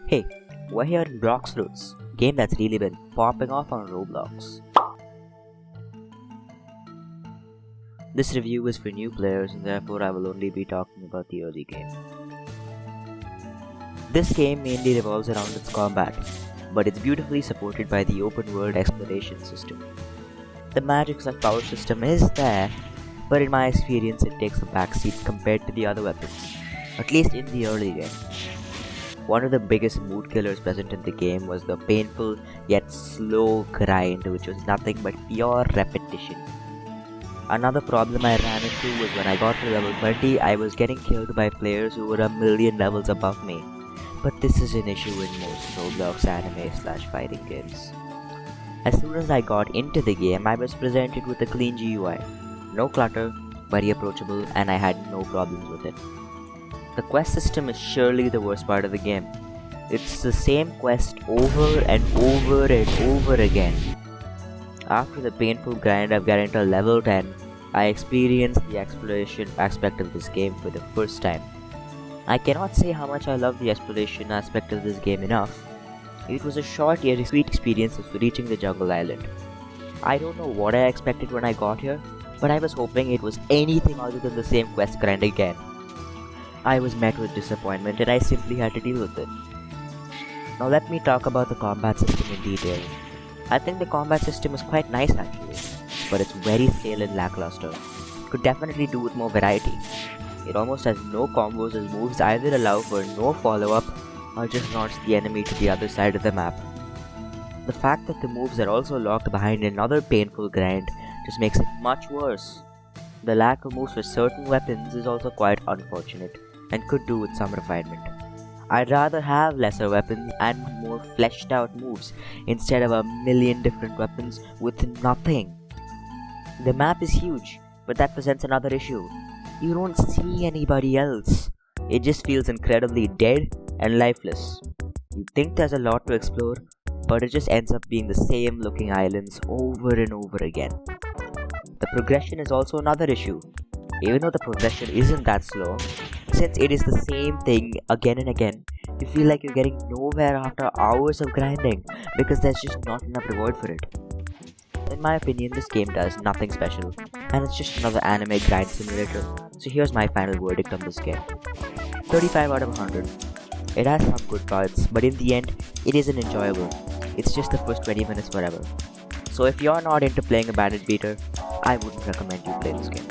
Hey, we're here in Blox Fruits, game that's really been popping off on Roblox. This review is for new players and therefore I will only be talking about the early game. This game mainly revolves around its combat, but it's beautifully supported by the open world exploration system. The magic and power system is there, but in my experience it takes a backseat compared to the other weapons, at least in the early game. One of the biggest mood killers present in the game was the painful yet slow grind, which was nothing but pure repetition. Another problem I ran into was when I got to level 20, I was getting killed by players who were a million levels above me. But this is an issue in most Roblox anime/fighting games. As soon as I got into the game, I was presented with a clean GUI. No clutter, very approachable, and I had no problems with it. The quest system is surely the worst part of the game. It's the same quest over and over and over again. After the painful grind of getting to level 10, I experienced the exploration aspect of this game for the first time. I cannot say how much I love the exploration aspect of this game enough. It was a short yet sweet experience of reaching the jungle island. I don't know what I expected when I got here, but I was hoping it was anything other than the same quest grind again. I was met with disappointment and I simply had to deal with it. Now let me talk about the combat system in detail. I think the combat system is quite nice actually, but it's very stale and lackluster. Could definitely do with more variety. It almost has no combos as moves either allow for no follow-up or just launch the enemy to the other side of the map. The fact that the moves are also locked behind another painful grind just makes it much worse. The lack of moves for certain weapons is also quite unfortunate and could do with some refinement. I'd rather have lesser weapons and more fleshed out moves instead of a million different weapons with nothing. The map is huge, but that presents another issue. You don't see anybody else. It just feels incredibly dead and lifeless. You think there's a lot to explore, but it just ends up being the same looking islands over and over again. The progression is also another issue. Even though the progression isn't that slow, since it is the same thing again and again, you feel like you're getting nowhere after hours of grinding because there's just not enough reward for it. In my opinion, this game does nothing special, and it's just another anime grind simulator, so here's my final verdict on this game. 35 out of 100. It has some good parts, but in the end, it isn't enjoyable. It's just the first 20 minutes forever. So if you're not into playing a bandage beater, I wouldn't recommend you play this game.